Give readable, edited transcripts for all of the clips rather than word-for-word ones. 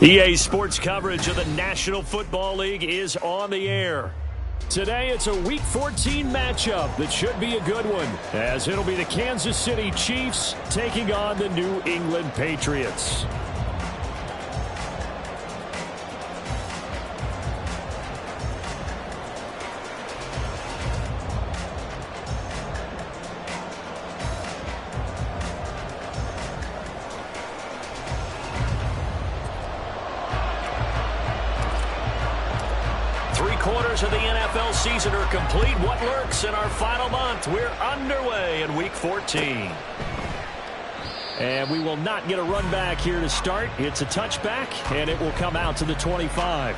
EA Sports coverage of the National Football League is on the air. Today, it's a Week 14 matchup that should be a good one, as it'll be the Kansas City Chiefs taking on the New England Patriots. Quarters of the NFL season are complete. What lurks in our final month? We're underway in Week 14. And we will not get a run back here to start. It's a touchback, and it will come out to the 25.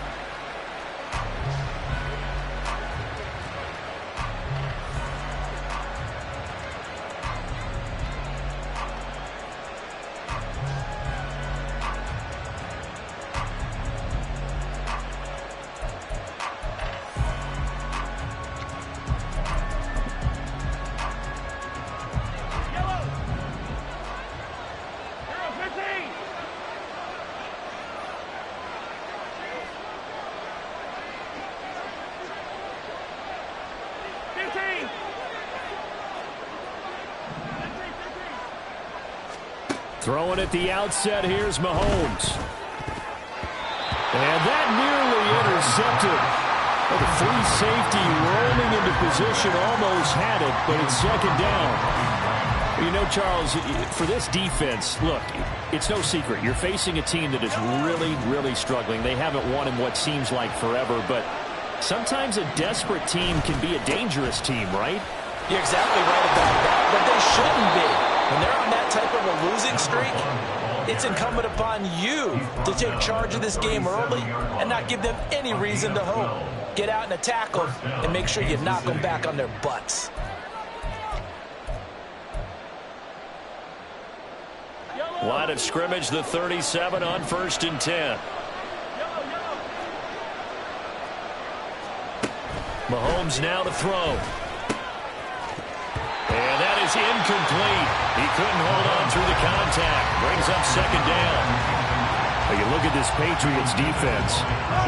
Throwing at the outset, here's Mahomes. And that nearly intercepted. Well, the free safety rolling into position, almost had it, but it's second down. You know, Charles, for this defense, look, it's no secret. You're facing a team that is really, really struggling. They haven't won in what seems like forever, but sometimes a desperate team can be a dangerous team, right? You're exactly right about that, but they shouldn't be. When they're on that type of a losing streak, it's incumbent upon you to take charge of this game early and not give them any reason to hope. Get out and attack them and make sure you knock them back on their butts. Line of scrimmage, the 37 on 1st and 10. Mahomes now to throw. And that is incomplete. He couldn't hold on through the contact. Brings up second down. But you look at this Patriots defense.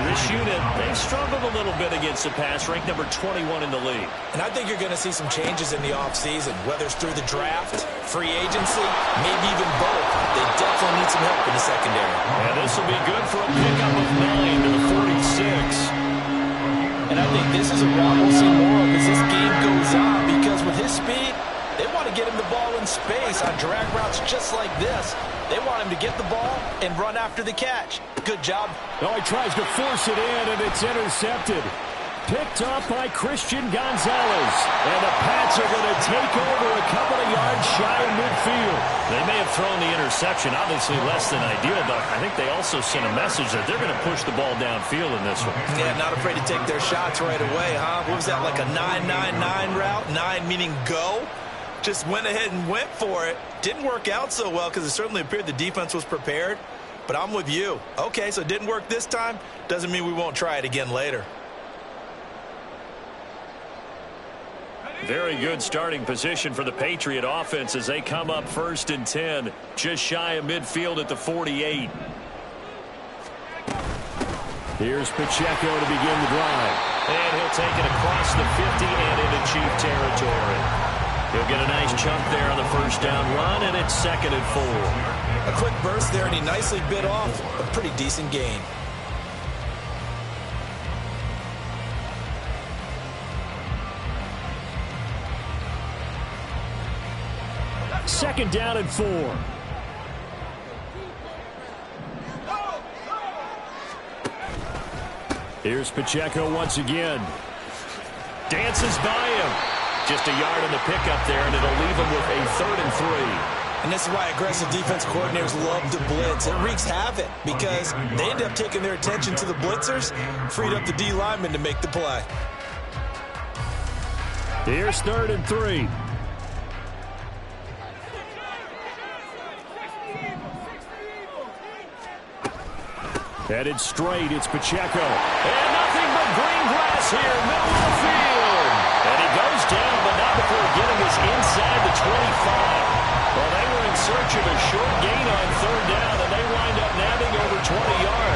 This unit, they struggled a little bit against the pass, ranked number 21 in the league. And I think you're going to see some changes in the offseason, whether it's through the draft, free agency, maybe even both. They definitely need some help in the secondary. And this will be good for a pickup of 9 to the 46. And I think this is a route we'll see more of as this game goes on, because with his speed, they want to get him the ball in space on drag routes just like this. They want him to get the ball and run after the catch. Good job. Oh, he tries to force it in, and it's intercepted. Picked up by Christian Gonzalez. And the Pats are going to take over a couple of yards shy of midfield. They may have thrown the interception, obviously less than ideal, but I think they also sent a message that they're going to push the ball downfield in this one. Yeah, not afraid to take their shots right away, huh? What was that, like a 9-9-9 route? 9 meaning go? Just went ahead and went for it. Didn't work out so well because it certainly appeared the defense was prepared. But I'm with you. Okay, so it didn't work this time. Doesn't mean we won't try it again later. Very good starting position for the Patriot offense as they come up 1st and 10, just shy of midfield at the 48. Here's Pacheco to begin the drive. And he'll take it across the 50 and into Chief territory. He'll get a nice chunk there on the first down run, and it's 2nd and 4. A quick burst there, and he nicely bit off a pretty decent gain. Second down and 4. Here's Pacheco once again. Dances by him. Just a yard on the pickup there, and it'll leave him with a 3rd and 3. And this is why aggressive defense coordinators love to blitz. It wreaks havoc because they end up taking their attention to the blitzers, freed up the D lineman to make the play. Here's 3rd and 3. Headed straight, it's Pacheco. And nothing but green grass here, middle of the field. And he goes down, but not before getting us inside the 25. Well, they were in search of a short gain on 3rd down, and they wind up nabbing over 20 yards.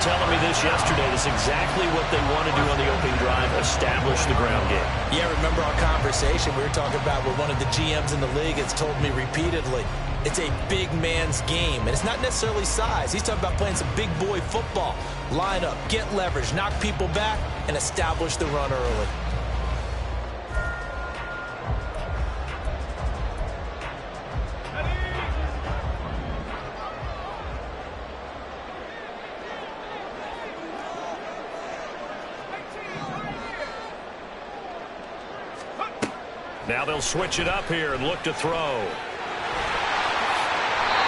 telling me this yesterday. This is exactly what they want to do on the opening drive, establish the ground game. Yeah, remember our conversation? We were talking about what one of the GMs in the league has told me repeatedly. It's a big man's game, and it's not necessarily size. He's talking about playing some big boy football. Line up, get leverage, knock people back, and establish the run early. Now they'll switch it up here and look to throw.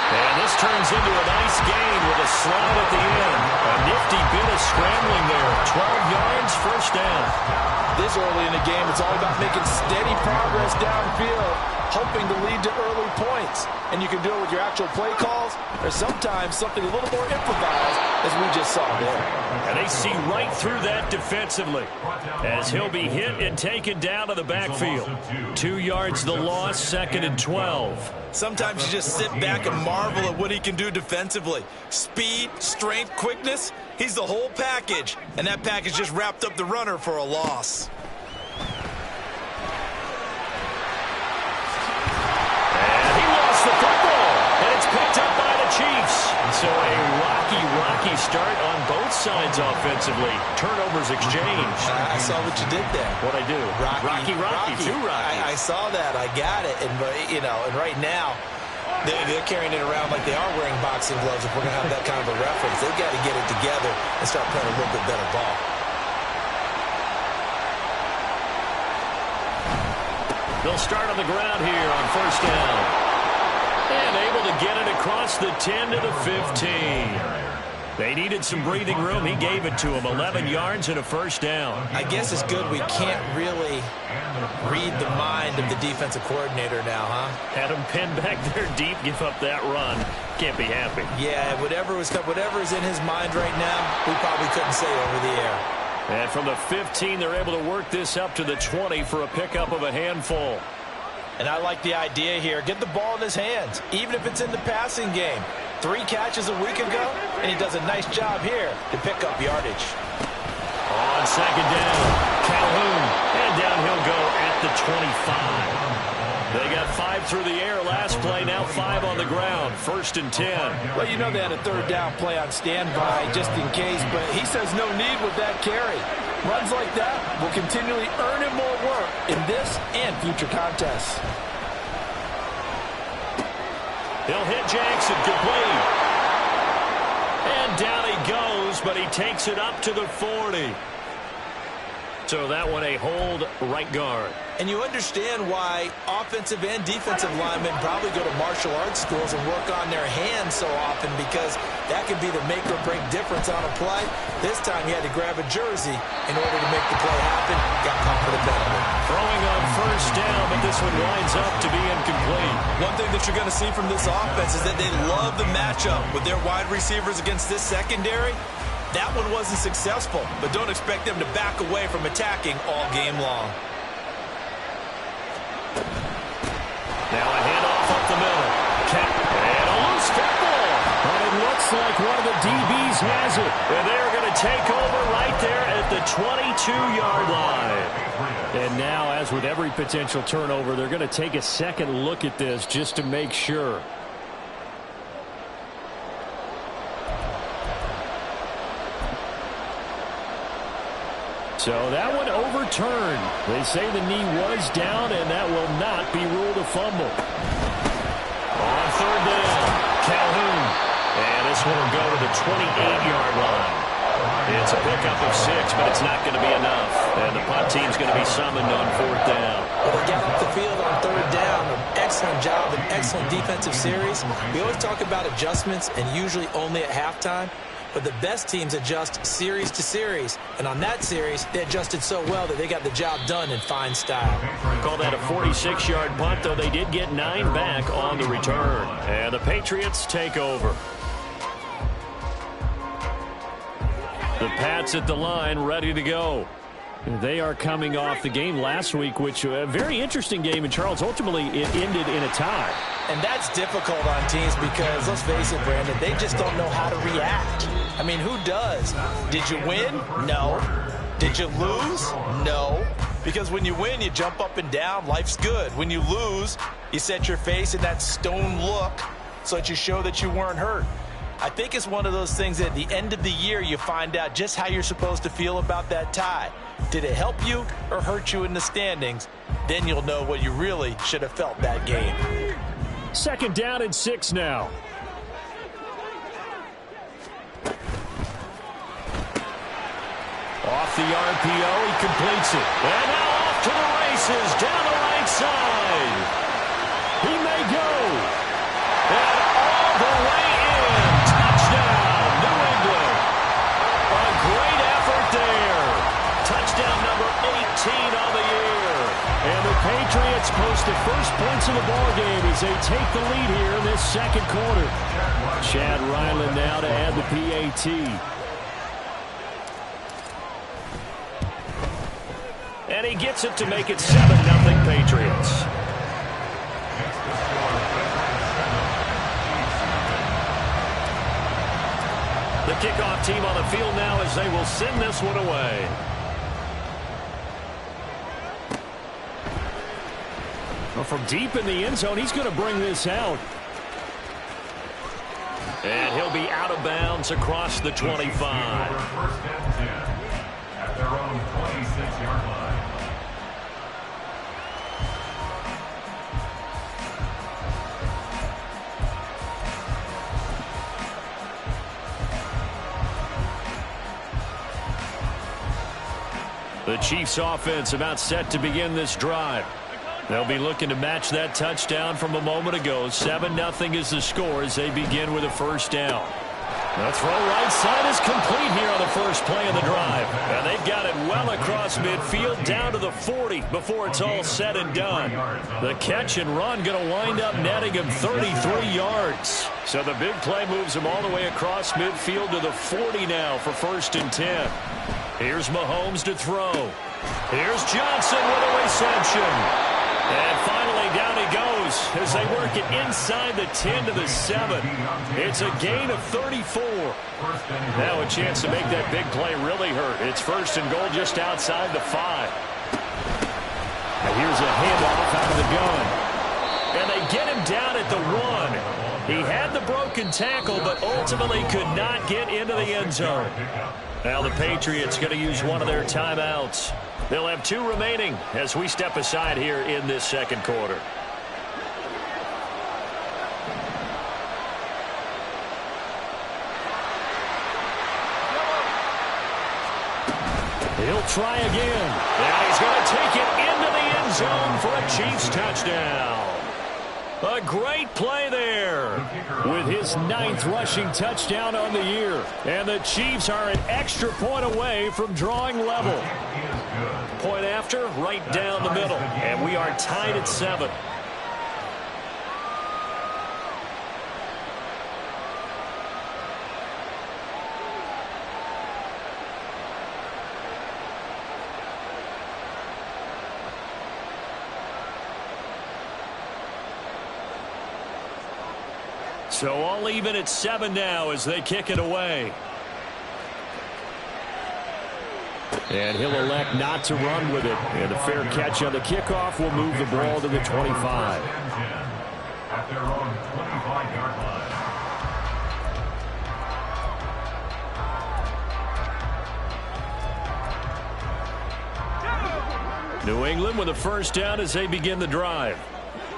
And this turns into a nice gain with a slide at the end. A nifty bit of scrambling there. 12 yards, first down. This early in the game, it's all about making steady progress downfield, hoping to lead to early points. And you can do it with your actual play calls, or sometimes something a little more improvised, as we just saw there. And they see right through that defensively, as he'll be hit and taken down to the backfield. 2 yards the loss, 2nd and 12. Sometimes you just sit back and marvel at what he can do defensively. Speed, strength, quickness, he's the whole package. And that package just wrapped up the runner for a loss. And he lost the football. And it's picked up by the Chiefs. So a rocky start on both sides offensively. Turnovers exchanged. I saw what you did there. What'd I do? Rocky. Too rocky. I saw that. I got it. And, and right now, they're carrying it around like they are wearing boxing gloves if we're going to have that kind of a reference. They've got to get it together and start playing a little bit better ball. They'll start on the ground here on first down. And able to get it across the 10 to the 15. They needed some breathing room. He gave it to them. 11 yards and a first down. I guess it's good we can't really read the mind of the defensive coordinator now, huh? Had him pinned back there deep, give up that run. Can't be happy. Yeah, whatever is in his mind right now, we probably couldn't say over the air. And from the 15, they're able to work this up to the 20 for a pickup of a handful. And I like the idea here. Get the ball in his hands, even if it's in the passing game. 3 catches a week ago, and he does a nice job here to pick up yardage. On second down, Calhoun, and down he'll go at the 25. They got 5 through the air last play, now 5 on the ground, 1st and 10. Well, you know they had a 3rd down play on standby just in case, but he says no need with that carry. Runs like that will continually earn him more work in this and future contests. He'll hit Jackson, complete. And down he goes, but he takes it up to the 40. So that one a hold right guard. And you understand why offensive and defensive linemen probably go to martial arts schools and work on their hands so often, because that can be the make or break difference on a play. This time he had to grab a jersey in order to make the play happen. Got caught for the penalty. Throwing on first down, but this one winds up to be incomplete. One thing that you're going to see from this offense is that they love the matchup with their wide receivers against this secondary. That one wasn't successful, but don't expect them to back away from attacking all game long. Now a handoff up the middle. And a loose football. But it looks like one of the DBs has it. And they're going to take over right there at the 22-yard line. And now, as with every potential turnover, they're going to take a second look at this just to make sure. So that one overturned. They say the knee was down, and that will not be ruled a fumble. On third down, Calhoun. And this one will go to the 28-yard line. It's a pickup of 6, but it's not going to be enough. And the punt team's going to be summoned on 4th down. Well, they got off the field on 3rd down. An excellent job, an excellent defensive series. We always talk about adjustments, and usually only at halftime. But the best teams adjust series to series. And on that series, they adjusted so well that they got the job done in fine style. Call that a 46-yard punt, though they did get 9 back on the return. And the Patriots take over. The Pats at the line, ready to go. They are coming off the game last week, which a very interesting game. And, Charles, ultimately it ended in a tie. And that's difficult on teams because, let's face it, Brandon, they just don't know how to react. I mean, who does? Did you win? No. Did you lose? No. Because when you win, you jump up and down. Life's good. When you lose, you set your face in that stone look so that you show that you weren't hurt. I think it's one of those things that at the end of the year you find out just how you're supposed to feel about that tie. Did it help you or hurt you in the standings? Then you'll know what you really should have felt that game. 2nd down and 6 now. Off the RPO, he completes it. And now off to the races, down the right side. He may go. And all the way in. Touchdown, New England. A great effort there. Touchdown number 18 on the year. And the Patriots post the first points of the ballgame as they take the lead here in this 2nd quarter. Chad Ryland now to add the PAT. And he gets it to make it 7-0 Patriots. The kickoff team on the field now as they will send this one away. Well, from deep in the end zone, he's going to bring this out. And he'll be out of bounds across the 25. At their own 26-yard line. The Chiefs offense about set to begin this drive. They'll be looking to match that touchdown from a moment ago. 7-0 is the score as they begin with a 1st down. The throw right side is complete here on the first play of the drive. And they've got it well across midfield down to the 40 before it's all said and done. The catch and run going to wind up netting him 33 yards. So the big play moves him all the way across midfield to the 40 now for 1st and 10. Here's Mahomes to throw. Here's Johnson with a reception. And finally down he goes as they work it inside the 10 to the 7. It's a gain of 34. Now a chance to make that big play really hurt. It's 1st and goal just outside the 5. And here's a handoff out of the gun. And they get him down at the 1. He had the broken tackle, but ultimately could not get into the end zone. Now the Patriots going to use one of their timeouts. They'll have 2 remaining as we step aside here in this 2nd quarter. He'll try again. And he's going to take it into the end zone for a Chiefs touchdown. A great play there with his 9th rushing touchdown on the year. And the Chiefs are an extra point away from drawing level. Point after, right down the middle. And we are tied at 7. So all even at 7 now as they kick it away. And he'll elect not to run with it. And a fair catch on the kickoff will move the ball to the 25. At their own 25-yard line. New England with a 1st down as they begin the drive.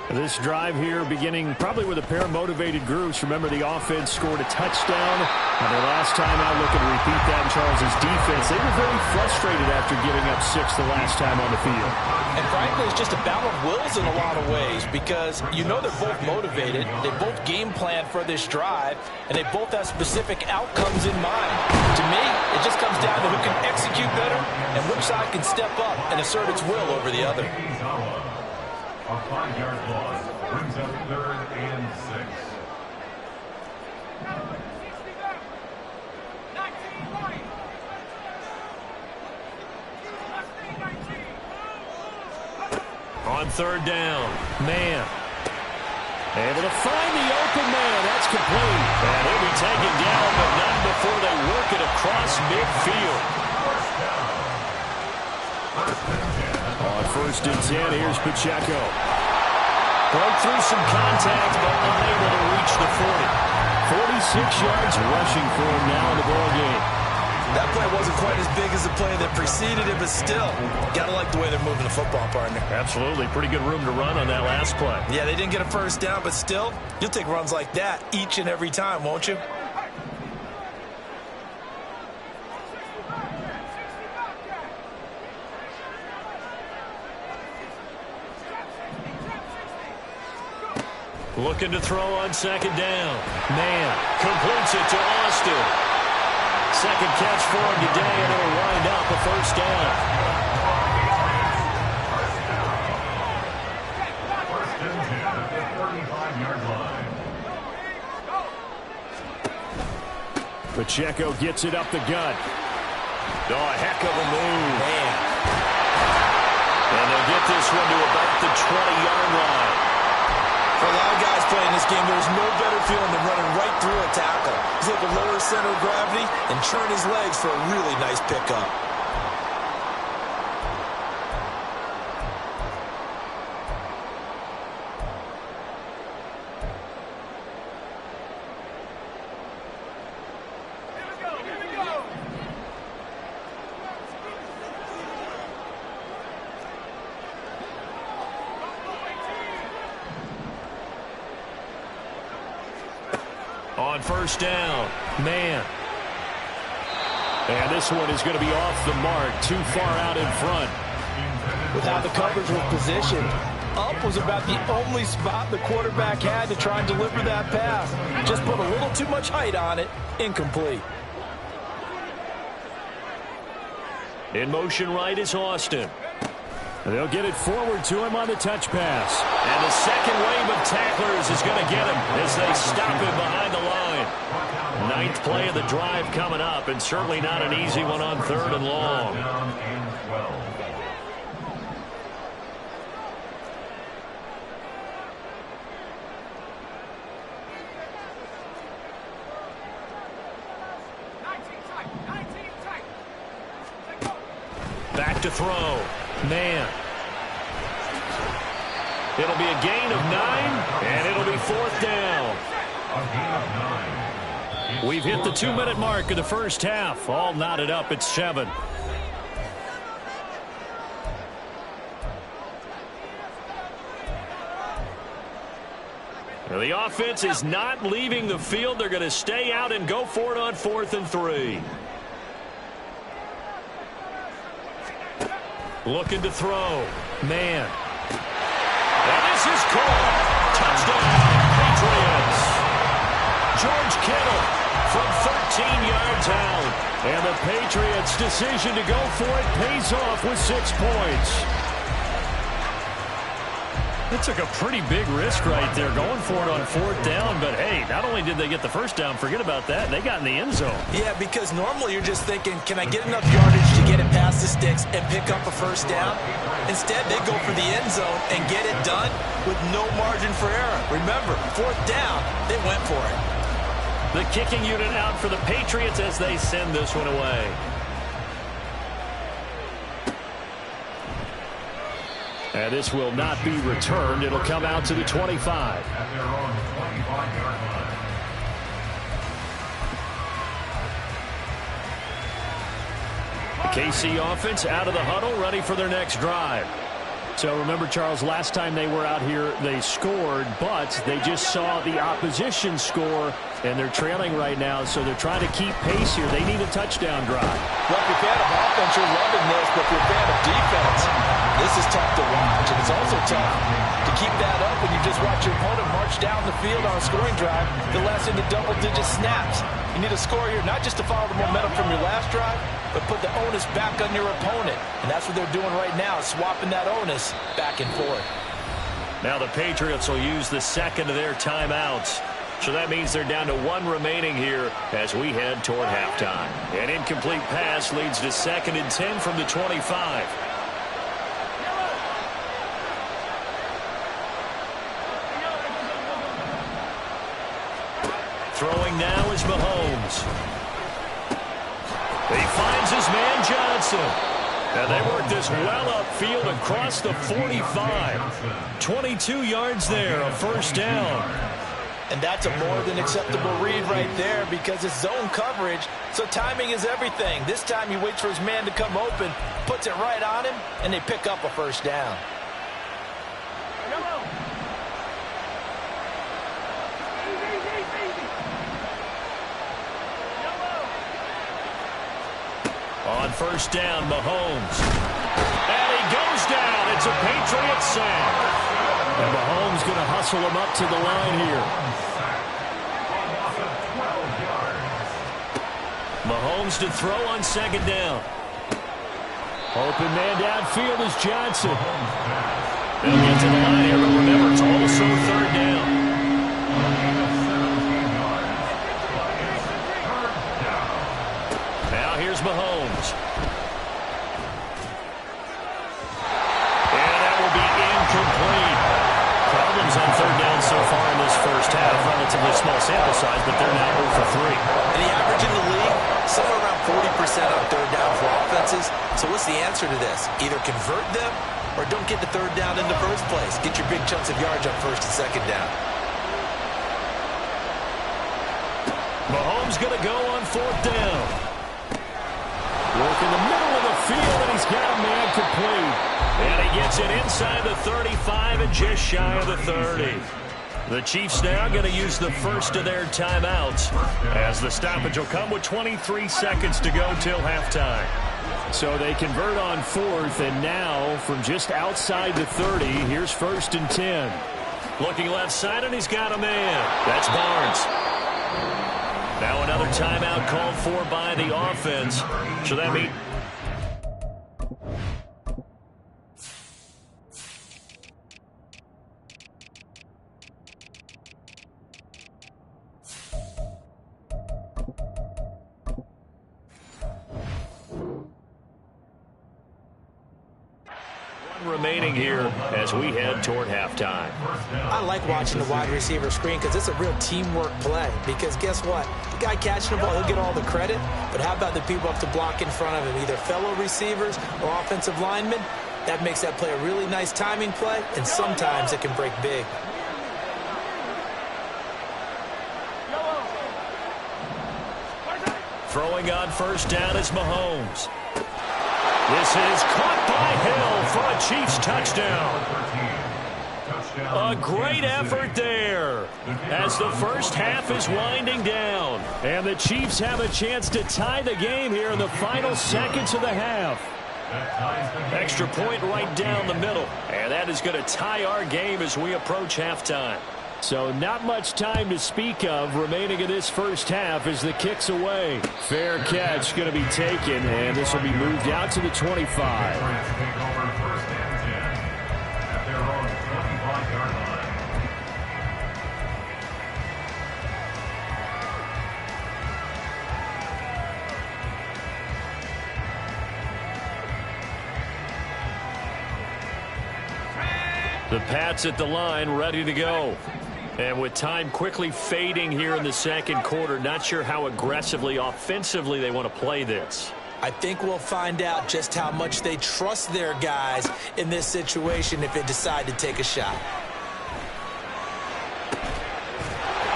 This drive here beginning probably with a pair of motivated groups. Remember, the offense scored a touchdown. And their last time out, looking to repeat that in Charles's defense. They were very frustrated after giving up 6 the last time on the field. And frankly, it's just a battle of wills in a lot of ways because you know they're both motivated. They both game plan for this drive, and they both have specific outcomes in mind. To me, it just comes down to who can execute better and which side can step up and assert its will over the other. A 5-yard loss brings up 3rd and 6. On third down, man. Able to find the open man. That's complete. And he'll be taken down, but not before they work it across midfield. On 1st and 10, here's Pacheco. Broke through some contact, but unable to reach the 40. 46 yards rushing for him now in the ball game. That play wasn't quite as big as the play that preceded it, but still, gotta like the way they're moving the football, partner. Absolutely. Pretty good room to run on that last play. Yeah, they didn't get a first down, but still, you'll take runs like that each and every time, won't you? Looking to throw on 2nd down. Man completes it to Austin. Second catch for him today, and it'll wind up a 1st down. 1st and 10 at the 35-yard line. Pacheco gets it up the gut. Oh, a heck of a move. Man. And they'll get this one to about the 20-yard line. For a lot of guys playing this game, there's no better feeling than running right through a tackle. He's able to lower his center of gravity and turn his legs for a really nice pickup. On 1st down, man. And this one is going to be off the mark, too far out in front. With how the coverage was positioned, up was about the only spot the quarterback had to try and deliver that pass. Just put a little too much height on it. Incomplete. In motion right is Austin. They'll get it forward to him on the touch pass. And the second wave of tacklers is going to get him as they stop him behind the line. 9th play of the drive coming up, and certainly not an easy one on 3rd and long. Back to throw. Man. It'll be a gain of 9, and it'll be 4th down. We've hit the 2-minute mark of the first half. All knotted up at 7. Now the offense is not leaving the field. They're going to stay out and go for it on 4th and 3. Looking to throw. Man. And this is caught. Touchdown, Patriots. George Kittle from 13 yards out. And the Patriots' decision to go for it pays off with 6 points. It took a pretty big risk right there going for it on 4th down. But, hey, not only did they get the first down, forget about that, they got in the end zone. Yeah, because normally you're just thinking, can I get enough yardage to get it past the sticks and pick up a first down? Instead, they go for the end zone and get it done with no margin for error. Remember, 4th down, they went for it. The kicking unit out for the Patriots as they send this one away. And this will not be returned. It'll come out to the 25. At their own 25-yard line. The KC offense out of the huddle, ready for their next drive. So remember, Charles, last time they were out here, they scored, but they just saw the opposition score, and they're trailing right now, so they're trying to keep pace here. They need a touchdown drive. Well, if you're a fan of offense, you're loving this, but if you're a fan of defense, this is tough to watch, and it's also tough to keep that up when you just watch your opponent march down the field on a scoring drive the last into double-digit snaps. You need a score here, not just to follow the momentum from your last drive, but put the onus back on your opponent. And that's what they're doing right now, swapping that onus back and forth. Now the Patriots will use the second of their timeouts. So that means they're down to 1 remaining here as we head toward halftime. An incomplete pass leads to 2nd and 10 from the 25. Throwing now is Mahomes. He finds his man Johnson. And they work this well upfield across the 45. 22 yards there, a first down. And that's a more than acceptable read right there because it's zone coverage, so timing is everything. This time he waits for his man to come open, puts it right on him, and they pick up a first down. On first down, Mahomes. And he goes down. It's a Patriot sack. And Mahomes going to hustle him up to the line here. Mahomes to throw on second down. Open man downfield is Johnson. They'll get to the line here, but remember, it's also third down. Now here's Mahomes. And that will be incomplete. Problems on third down so far in this first half. Relatively small sample size, but they're now 0 for 3. And the average in the league, somewhere around 40% on third down for offenses. So what's the answer to this? Either convert them or don't get the third down in the first place. Get your big chunks of yards on first and second down. Mahomes going to go on fourth down. Work in the middle of the field, and he's got a man complete. And he gets it inside the 35 and just shy of the 30. The Chiefs now going to use the first of their timeouts as the stoppage will come with 23 seconds to go till halftime. So they convert on fourth, and now from just outside the 30, here's first and 10. Looking left side, and he's got a man. That's Barnes. Now another timeout called for by the offense. So that means remaining here as we head toward halftime. I like watching the wide receiver screen because it's a real teamwork play. Because guess what? The guy catching the ball, he'll get all the credit. But how about the people up to block in front of him, either fellow receivers or offensive linemen? That makes that play a really nice timing play, and sometimes it can break big. Throwing on first down is Mahomes. This is caught by Hill for a Chiefs touchdown. A great effort there as the first half is winding down. And the Chiefs have a chance to tie the game here in the final seconds of the half. Extra point right down the middle. And that is going to tie our game as we approach halftime. So not much time to speak of remaining in this first half as the kick's away. Fair catch going to be taken, and this will be moved out to the 25. The Pats at the line, ready to go. And with time quickly fading here in the second quarter, not sure how aggressively, offensively they want to play this. I think we'll find out just how much they trust their guys in this situation if they decide to take a shot.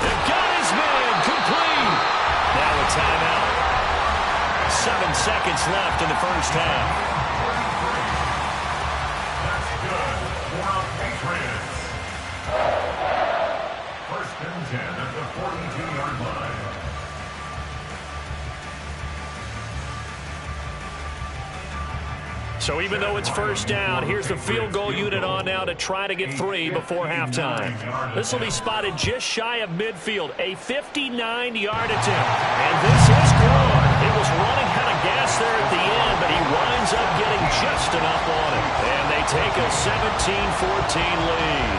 They've got his man complete. Now a timeout. 7 seconds left in the first half. So even though it's first down, here's the field goal unit on now to try to get 3 before halftime. This will be spotted just shy of midfield, a 59-yard attempt. And this is good. It was running out of gas there at the end, but he winds up getting just enough on it. And they take a 17-14 lead.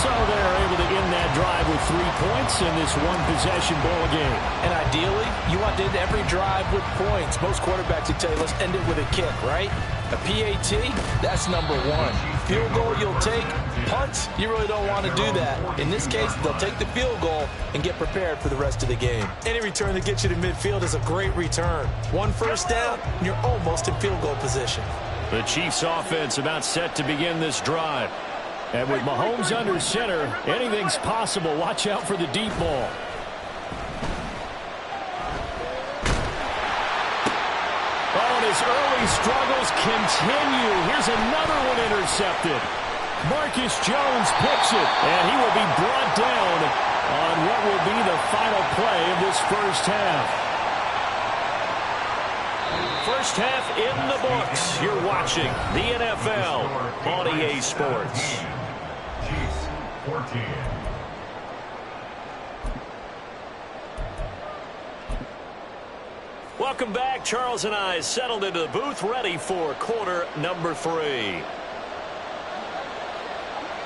So they're able to end that drive with 3 points in this one-possession ball game. And ideally, you want to end every drive with points. Most quarterbacks would tell you, let's end it with a kick, right? A PAT, that's number 1. Field goal you'll take. Punts, you really don't want to do that. In this case, they'll take the field goal and get prepared for the rest of the game. Any return that gets you to midfield is a great return. 1 first down, and you're almost in field goal position. The Chiefs offense about set to begin this drive. And with Mahomes under center, anything's possible. Watch out for the deep ball. Oh, and his early struggles continue. Here's another one intercepted. Marcus Jones picks it, and he will be brought down on what will be the final play of this first half. First half in the books. You're watching the NFL on EA Sports. Chiefs 14. Welcome back. Charles and I settled into the booth, ready for quarter number 3.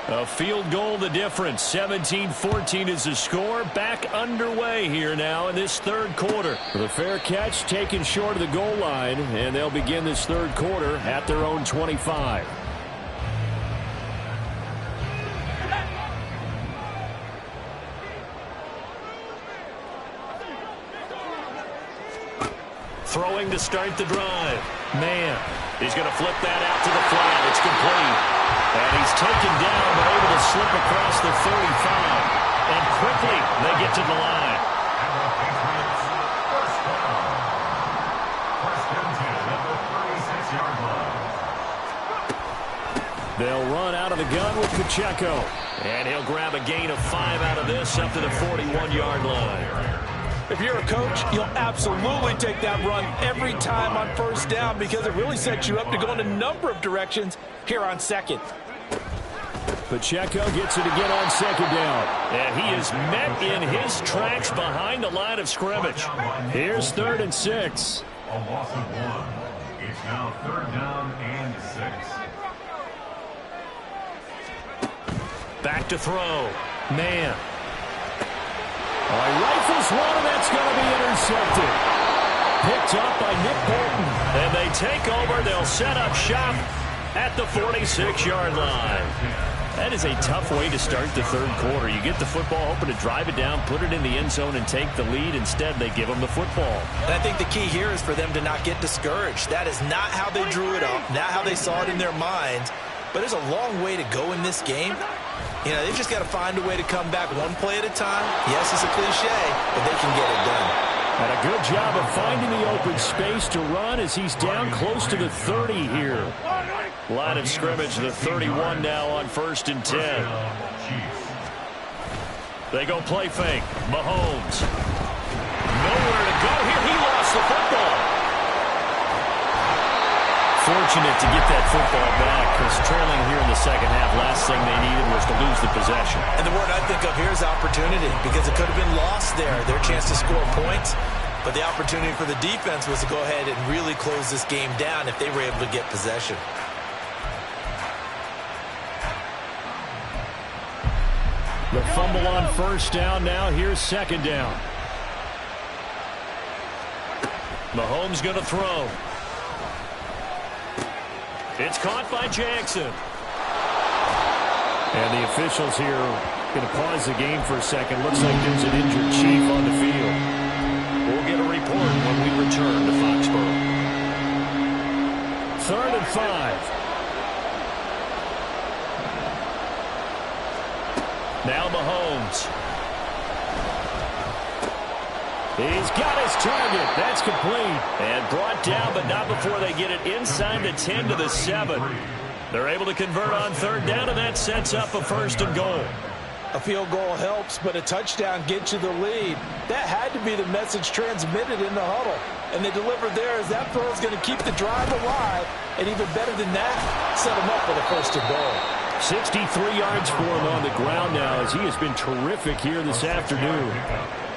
A field goal the difference. 17-14 is the score. Back underway here now in this third quarter. The fair catch taken short of the goal line, and they'll begin this third quarter at their own 25. Throwing to start the drive. Man, he's going to flip that out to the flat. It's complete. And he's taken down but able to slip across the 35. And quickly they get to the line. First down. First and 10 at the 36-yard line. They'll run out of the gun with Pacheco. And he'll grab a gain of 5 out of this up to the 41-yard line. If you're a coach, you'll absolutely take that run every time on first down because it really sets you up to go in a number of directions here on second. Pacheco gets it again on second down. And he is met in his tracks behind the line of scrimmage. Here's 3rd and 6. A loss of 1. It's now 3rd down and 6. Back to throw. Man. He rifles one, and that's going to be intercepted. Picked up by Nick Bolton. And they take over. They'll set up shop at the 46-yard line. That is a tough way to start the third quarter. You get the football, hoping to drive it down, put it in the end zone, and take the lead. Instead, they give them the football. And I think the key here is for them to not get discouraged. That is not how they drew it up, not how they saw it in their minds. But there's a long way to go in this game. You know, they've just got to find a way to come back one play at a time. Yes, it's a cliche, but they can get it done. And a good job of finding the open space to run as he's down close to the 30 here. Line of scrimmage, the 31 now on 1st and 10. They go play fake. Mahomes. Nowhere to go here. He lost the football. Fortunate to get that football back because trailing here in the second half, last thing they needed was to lose the possession. And the word I think of here is opportunity because it could have been lost there, their chance to score points. But the opportunity for the defense was to go ahead and really close this game down if they were able to get possession. The fumble on first down now. Here's second down. Mahomes going to throw. It's caught by Jackson. And the officials here going to pause the game for a second. Looks like there's an injured Chief on the field. We'll get a report when we return to Foxborough. 3rd and 5. Now Mahomes. He's got his target. That's complete. And brought down, but not before they get it inside the 10 to the 7. They're able to convert on 3rd down, and that sets up a 1st and goal. A field goal helps, but a touchdown gets you the lead. That had to be the message transmitted in the huddle. And they delivered there as that throw is going to keep the drive alive. And even better than that, set them up for the 1st and goal. 63 yards for him on the ground now as he has been terrific here this afternoon.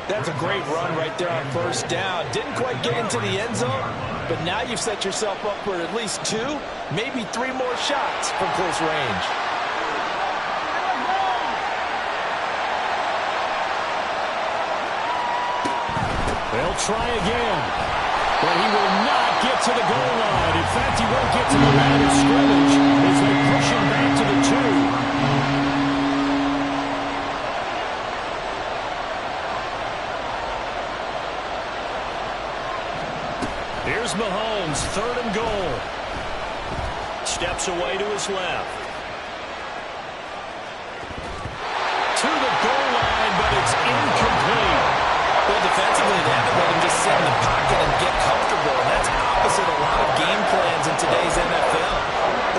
That's a great run right there on 1st down. Didn't quite get into the end zone, but now you've set yourself up for at least 2, maybe 3 more shots from close range. They'll try again. But he will not get to the goal line. In fact, he won't get to the line of scrimmage as they push him back to the 2. Here's Mahomes, 3rd and goal. Steps away to his left. To the goal line, but it's incomplete. Well, defensively, they haven't let him just sit in the pocket and get comfortable. And that's opposite a lot of game plans in today's NFL.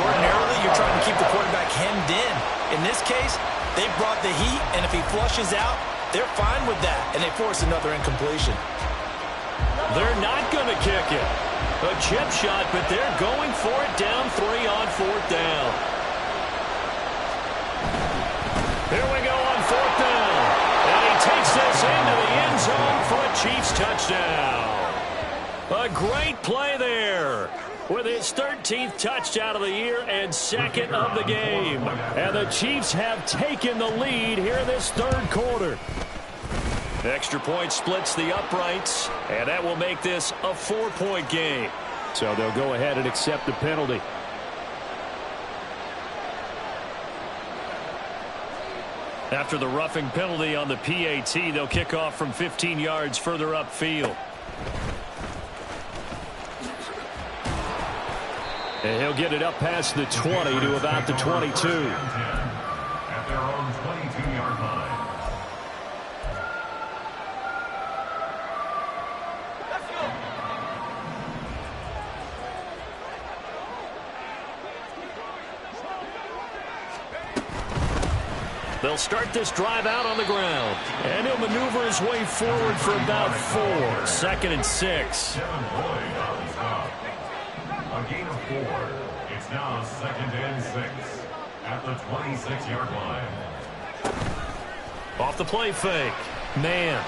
Ordinarily, you're trying to keep the quarterback hemmed in. In this case, they brought the heat, and if he flushes out, they're fine with that, and they force another incompletion. They're not going to kick it. A chip shot, but they're going for it down 3 on 4th down. Here we go on 4th down. And he takes this into the end zone for a Chiefs touchdown. A great play there with his 13th touchdown of the year and 2nd of the game. And the Chiefs have taken the lead here in this 3rd quarter. Extra point splits the uprights, and that will make this a 4-point game. So they'll go ahead and accept the penalty. After the roughing penalty on the PAT, they'll kick off from 15 yards further upfield. And he'll get it up past the 20 to about the 22. At their own 22-yard line. They'll start this drive out on the ground. And he'll maneuver his way forward for about 4. 2nd and 6. Kevin Boyd on the stop. A gain of 4. It's now 2nd and 6 at the 26-yard line. Off the play fake. Man.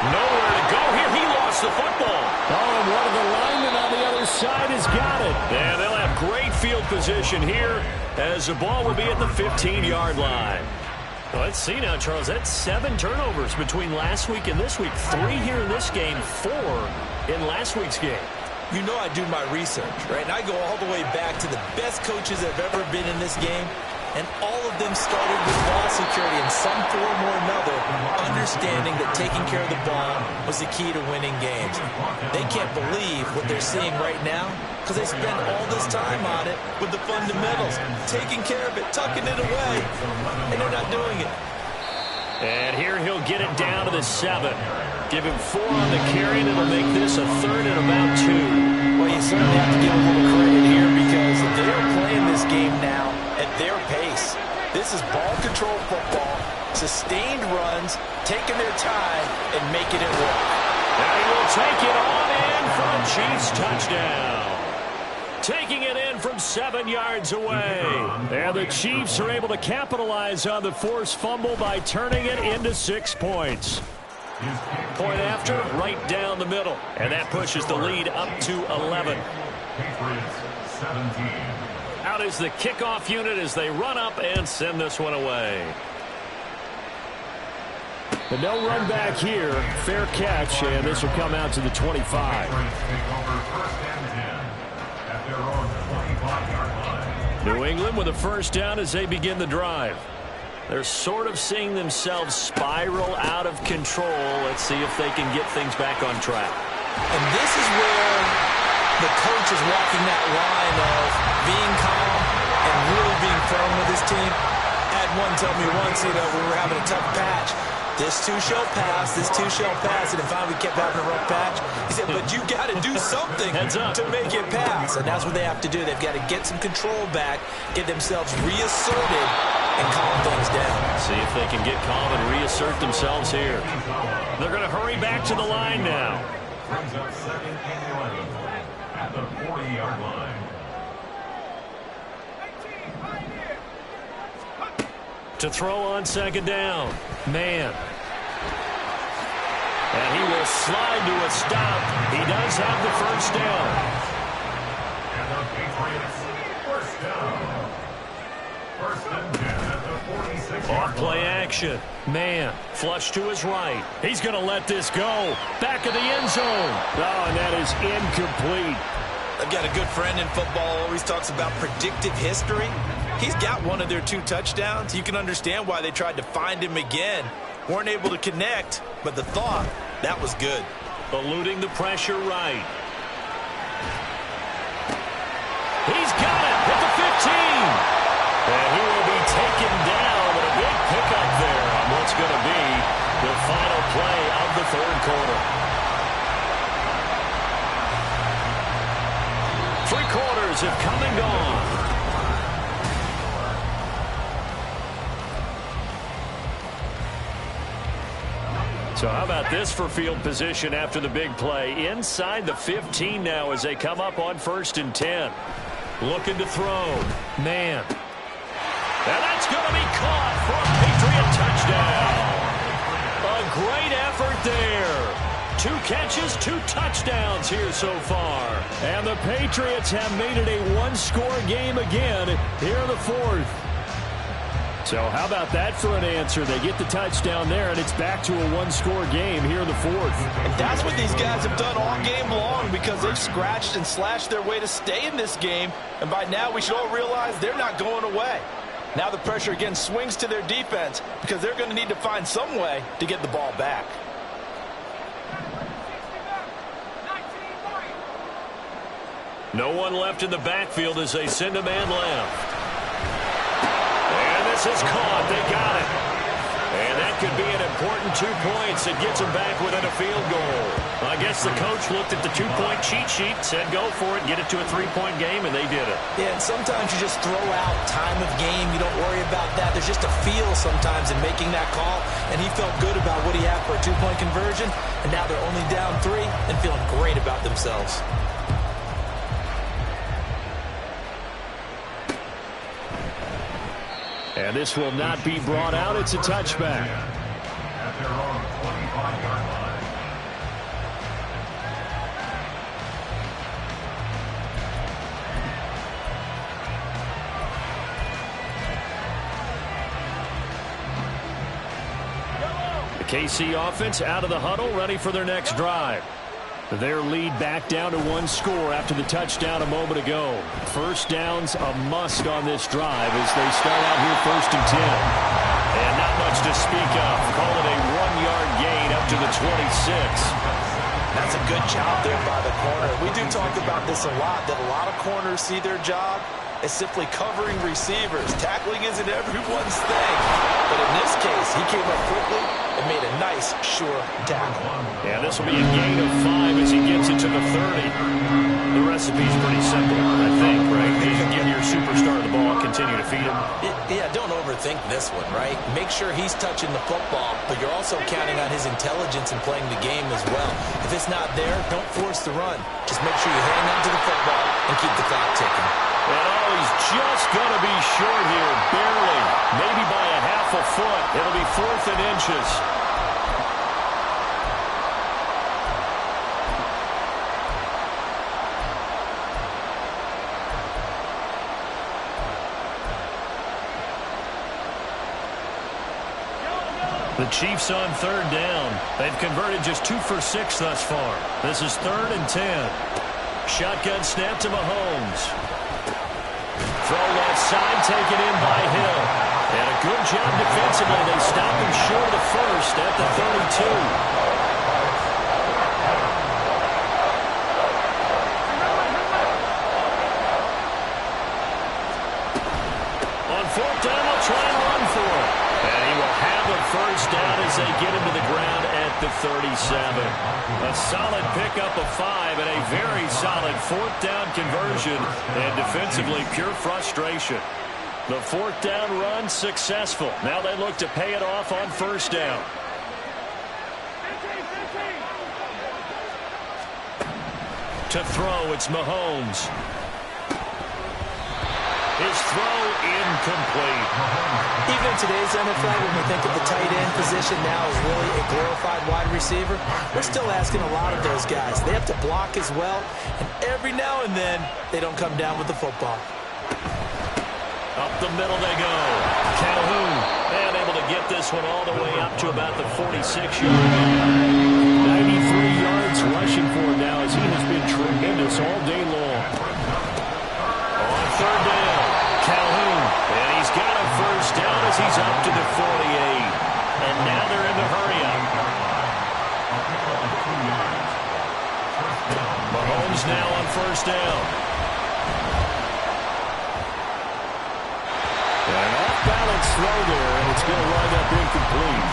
Nowhere to go here. He lost the football. Oh, and one of the linemen on the other side has got it. And they'll have great field position here as the ball will be at the 15-yard line. Well, let's see now, Charles. That's 7 turnovers between last week and this week. 3 here in this game, 4 in last week's game. You know I do my research, right? And I go all the way back to the best coaches that have ever been in this game. And all of them started with ball security in some form or another, understanding that taking care of the ball was the key to winning games. They can't believe what they're seeing right now because they spent all this time on it with the fundamentals, taking care of it, tucking it away, and they're not doing it. And here he'll get it down to the 7. Give him 4 on the carry, and it'll make this a 3rd and about 2. Well, you certainly have to give them a little credit here because they're playing this game now at their pace. This is ball control football, sustained runs, taking their time, and making it work. And he will take it on in for a Chiefs touchdown. Taking it in from 7 yards away. And the Chiefs are able to capitalize on the forced fumble by turning it into 6 points. Point after, right down the middle. And that pushes the lead up to 11. Patriots 17. Out is the kickoff unit as they run up and send this one away. And no run back here. Fair catch, and this will come out to the 25. Patriots take over 1st and 10 at their own 25-yard line. New England with a 1st down as they begin the drive. They're sort of seeing themselves spiral out of control. Let's see if they can get things back on track. And this is where the coach is walking that line of being calm and really being firm with his team. I had one tell me once, we were having a tough patch. This too shall pass, this too shall pass. And finally we kept having a rough patch. He said, but you got to do something to make it pass. And that's what they have to do. They've got to get some control back, get themselves reasserted, and calm things down. See if they can get calm and reassert themselves here. They're going to hurry back to the line now. Brings up 2nd and 11 at the 40-yard line. To throw on 2nd down. Man. And he will slide to a stop. He does have the 1st down. And the Patriots 1st down. 1st and 10 at the 46. Off play action. Man, flush to his right. He's going to let this go. Back of the end zone. Oh, and that is incomplete. I've got a good friend in football, always talks about predictive history. He's got one of their 2 touchdowns. You can understand why they tried to find him again. Weren't able to connect, but the thought, that was good. Eluding the pressure right. He's got it at the 15. And he will be taken down with a big pickup there on what's going to be the final play of the 3rd quarter. 3 quarters have come and gone. So how about this for field position after the big play? Inside the 15 now as they come up on 1st and 10. Looking to throw. Man. And that's going to be caught for a Patriot touchdown. A great effort there. 2 catches, 2 touchdowns here so far. And the Patriots have made it a 1-score game again here in the 4th. So how about that for an answer? They get the touchdown there, and it's back to a 1-score game here in the 4th. And that's what these guys have done all game long because they've scratched and slashed their way to stay in this game. And by now, we should all realize they're not going away. Now the pressure again swings to their defense because they're going to need to find some way to get the ball back. No one left in the backfield as they send a man left. This is caught. They got it. And that could be an important 2 points. It gets them back within a field goal. I guess the coach looked at the 2-point cheat sheet, said go for it, get it to a 3-point game, and they did it. Yeah, and sometimes you just throw out time of game. You don't worry about that. There's just a feel sometimes in making that call, and he felt good about what he had for a 2-point conversion, and now they're only down 3 and feeling great about themselves. And this will not be brought out. It's a touchback. At their own 25-yard line. The KC offense out of the huddle, ready for their next drive. Their lead back down to 1 score after the touchdown a moment ago. 1st down's a must on this drive as they start out here 1st and 10. And not much to speak of. Call it a 1-yard gain up to the 26. That's a good job there by the corner. We do talk about this a lot, that a lot of corners see their job as simply covering receivers. Tackling isn't everyone's thing. But in this case, he came up quickly and made a nice, sure tackle. Yeah, this will be a gain of 5 as he gets it to the 30. The recipe's pretty simple, I think, right? Just give your superstar the ball, continue to feed him. Yeah, don't overthink this one, right? Make sure he's touching the football, but you're also counting on his intelligence in playing the game as well. If it's not there, don't force the run. Just make sure you hang on to the football and keep the clock ticking. And he's just going to be short here, barely. Maybe by a half a foot. It'll be 4th and inches. The Chiefs on 3rd down. They've converted just 2 for 6 thus far. This is 3rd and 10. Shotgun snap to Mahomes. Throw left side, taken in by Hill. And a good job defensively. They stop him short of the 1st at the 32. On 4th down, they'll try and run for it. And he will have a 1st down as they get him to the ground at the 37. A solid pickup of 5 and a very solid 4th down conversion. And defensively, pure frustration. The 4th down run successful. Now they look to pay it off on 1st down. To throw, it's Mahomes. His throw incomplete. Even in today's NFL, when we think of the tight end position now as really a glorified wide receiver, we're still asking a lot of those guys. They have to block as well, and every now and then, they don't come down with the football. Up the middle they go. Calhoun, and able to get this one all the way up to about the 46-yard line. 93 yards rushing for him now as he has been tremendous all day long. On third down, Calhoun, and he's got a first down as he's up to the 48. And now they're in the hurry-up. Mahomes now on first down. An off-balance throw there, and it's going to wind up incomplete.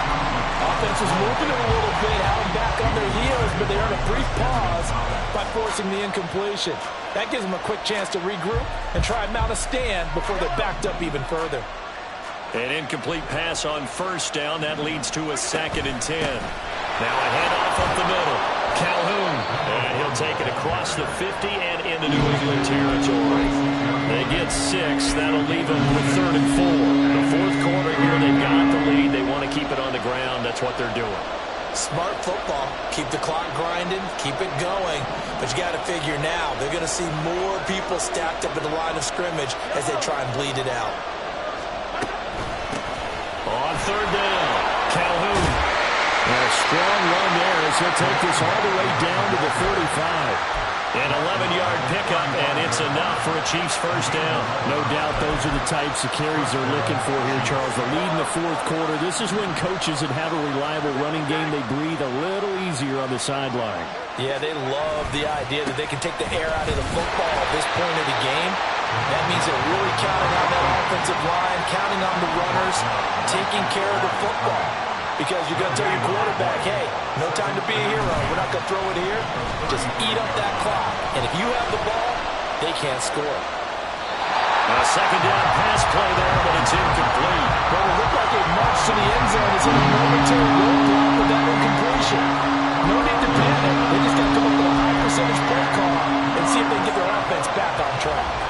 Offense was moving it a little bit, held back on their heels, but they earned a brief pause by forcing the incompletion. That gives them a quick chance to regroup and try and mount a stand before they're backed up even further. An incomplete pass on first down. That leads to a 2nd and 10. Now a handoff up the middle. Calhoun. And he'll take it across the 50 and into New England territory. They get 6. That'll leave them with 3rd and 4. The fourth quarter here, they've got the lead. They want to keep it on the ground. That's what they're doing. Smart football. Keep the clock grinding. Keep it going. But you got to figure now, they're going to see more people stacked up at the line of scrimmage as they try and bleed it out. On third down, Calhoun. And a strong run there as he'll take this all the way down to the 35. An 11-yard pickup, and it's enough for a Chiefs first down. No doubt those are the types of carries they're looking for here, Charles. The lead in the fourth quarter. This is when coaches that have a reliable running game, they breathe a little easier on the sideline. Yeah, they love the idea that they can take the air out of the football at this point of the game. That means they're really counting on that offensive line, counting on the runners, taking care of the football. Because you're going to tell your quarterback, hey, no time to be a hero. We're not going to throw it here. Just eat up that clock. And if you have the ball, they can't score. A second down pass play there, but it's incomplete. Well, it looked like it marched to the end zone. It's in a momentary roadblock with that incompletion. No need to panic. They just got to come up with a high percentage play call and see if they can get their offense back on track.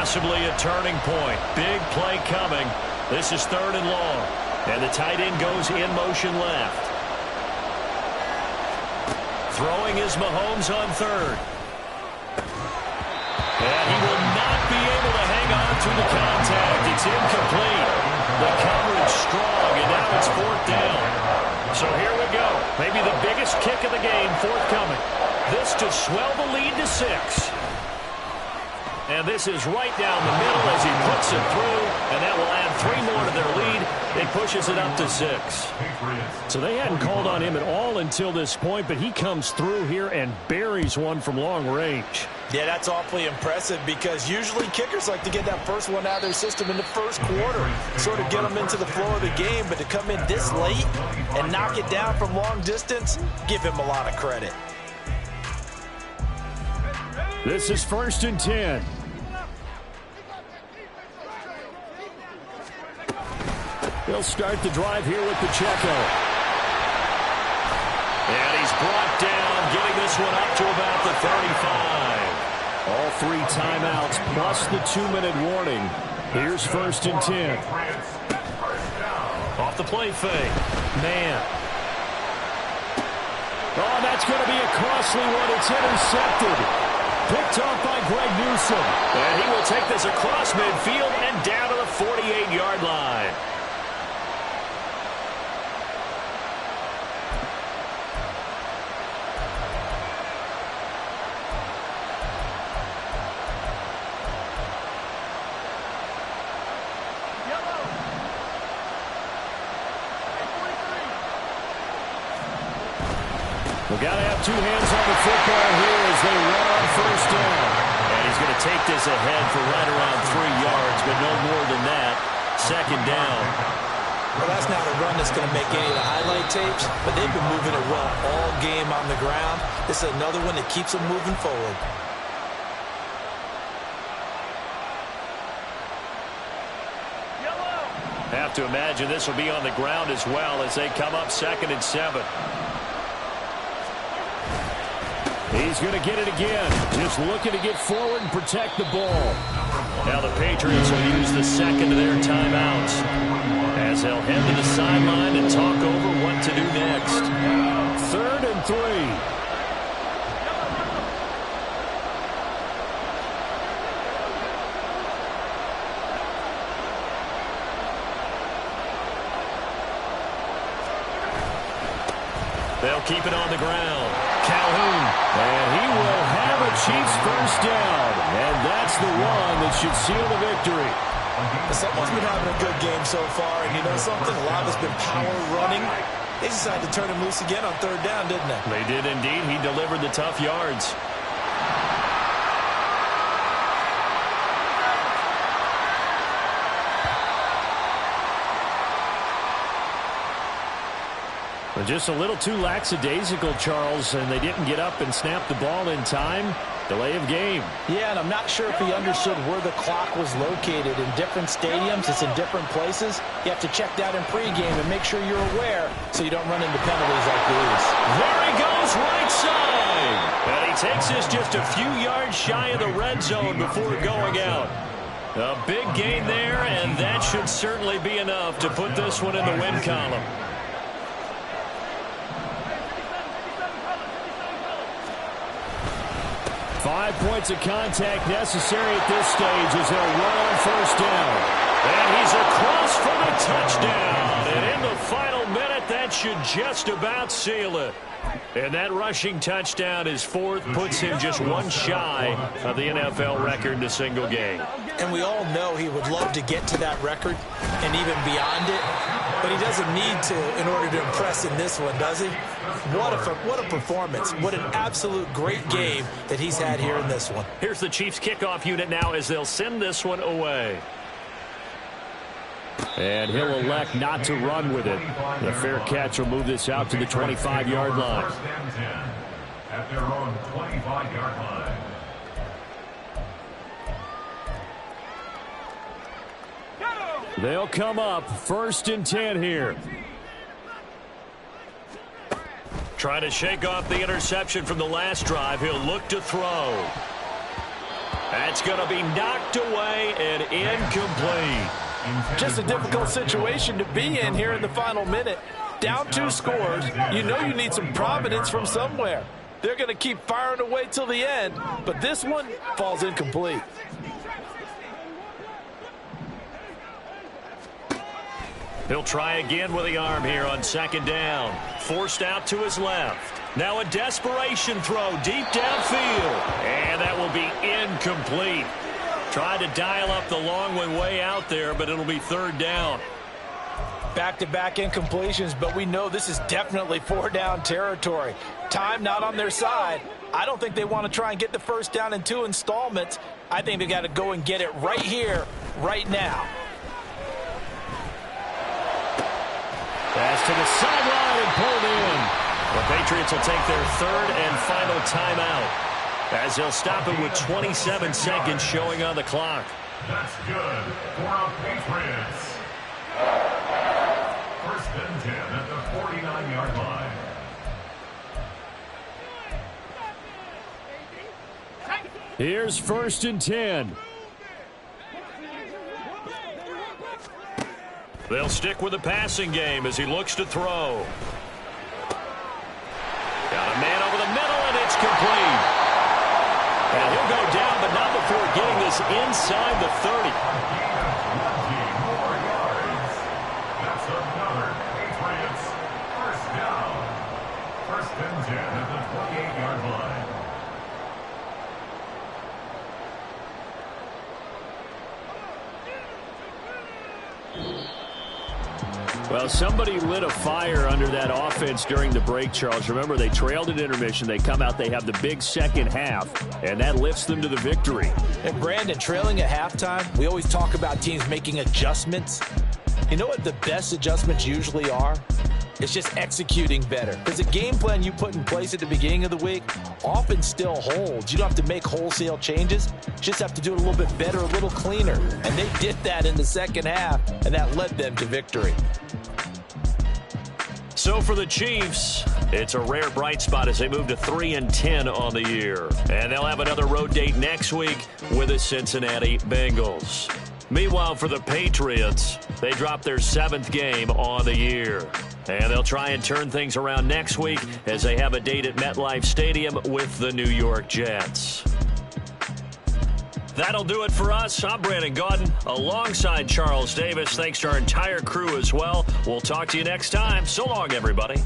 Possibly a turning point. Big play coming. This is 3rd and long. And the tight end goes in motion left. Throwing is Mahomes on 3rd. And he will not be able to hang on through the contact. It's incomplete. The coverage strong, and now it's 4th down. So here we go. Maybe the biggest kick of the game forthcoming. This to swell the lead to 6. And this is right down the middle as he puts it through, and that will add 3 more to their lead. It pushes it up to 6. So they hadn't called on him at all until this point, but he comes through here and buries one from long range. Yeah, that's awfully impressive because usually kickers like to get that first one out of their system in the first quarter, sort of get them into the flow of the game, but to come in this late and knock it down from long distance, give him a lot of credit. This is 1st and 10. He'll start the drive here with Pacheco. And he's brought down, getting this one up to about the 35. All 3 timeouts plus the 2-minute warning. Here's 1st and 10. Off the play fake. Man. Oh, that's going to be a costly one. It's intercepted. Picked off by Greg Newsome. And he will take this across midfield and down to the 48-yard line. We've got to have 2 hands on the football here as they run on first down. And he's going to take this ahead for right around 3 yards, but no more than that. 2nd down. Well, that's not a run that's going to make any of the highlight tapes, but they've been moving it well all game on the ground. This is another one that keeps them moving forward. Have to imagine this will be on the ground as well as they come up 2nd and 7. He's going to get it again. Just looking to get forward and protect the ball. Now the Patriots will use the second of their timeouts as they'll head to the sideline and talk over what to do next. 3rd and 3. They'll keep it on the ground. Calhoun. And he will have a Chiefs first down. And that's the one that should seal the victory. Someone's been having a good game so far. And you know something? A lot of it's been power running. They decided to turn him loose again on 3rd down, didn't they? They did indeed. He delivered the tough yards. Just a little too lackadaisical, Charles, and they didn't get up and snap the ball in time. Delay of game. Yeah, and I'm not sure if he understood where the clock was located. In different stadiums, it's in different places. You have to check that in pregame and make sure you're aware so you don't run into penalties like these. There he goes, right side. And he takes this just a few yards shy of the red zone before going out. A big gain there, and that should certainly be enough to put this one in the win column. 5 points of contact necessary at this stage as they'll run on 1st down. And he's across for the touchdown. And in the final minute, that should just about seal it. And that rushing touchdown, his 4th, puts him just one shy of the NFL record in a single game. And we all know he would love to get to that record and even beyond it. But he doesn't need to in order to impress in this one, does he? What a performance. What an absolute great game that he's had here in this one. Here's the Chiefs kickoff unit now as they'll send this one away. And he'll elect not to run with it. The fair catch will move this out to the 25-yard line. At their own 25-yard line. They'll come up 1st and 10 here. Trying to shake off the interception from the last drive. He'll look to throw. That's going to be knocked away and incomplete. Just a difficult situation to be in here in the final minute. Down 2 scores. You know you need some providence from somewhere. They're going to keep firing away till the end, but this one falls incomplete. He'll try again with the arm here on 2nd down. Forced out to his left. Now a desperation throw deep downfield. And that will be incomplete. Tried to dial up the long one way out there, but it'll be 3rd down. Back-to-back incompletions, but we know this is definitely 4-down territory. Time not on their side. I don't think they want to try and get the 1st down in 2 installments. I think they got to go and get it right here, right now. Pass to the sideline and pulled in. The Patriots will take their 3rd and final timeout as they'll stop it with 27 seconds showing on the clock. That's good for our Patriots. 1st and 10 at the 49-yard line. Here's 1st and 10. They'll stick with the passing game as he looks to throw. Got a man over the middle, and it's complete. And he'll go down, but not before getting this inside the 30. That's another Patriots 1st down. 1st and 10 at the 28-yard line. Well, somebody lit a fire under that offense during the break, Charles. Remember, they trailed at intermission. They come out, they have the big second half, and that lifts them to the victory. And Brandon, trailing at halftime, we always talk about teams making adjustments. You know what the best adjustments usually are? It's just executing better. Because the game plan you put in place at the beginning of the week often still holds. You don't have to make wholesale changes. You just have to do it a little bit better, a little cleaner. And they did that in the second half, and that led them to victory. So for the Chiefs, it's a rare bright spot as they move to 3-10 on the year. And they'll have another road date next week with the Cincinnati Bengals. Meanwhile, for the Patriots, they dropped their 7th game on the year. And they'll try and turn things around next week as they have a date at MetLife Stadium with the New York Jets. That'll do it for us. I'm Brandon Gaudin alongside Charles Davis. Thanks to our entire crew as well. We'll talk to you next time. So long, everybody.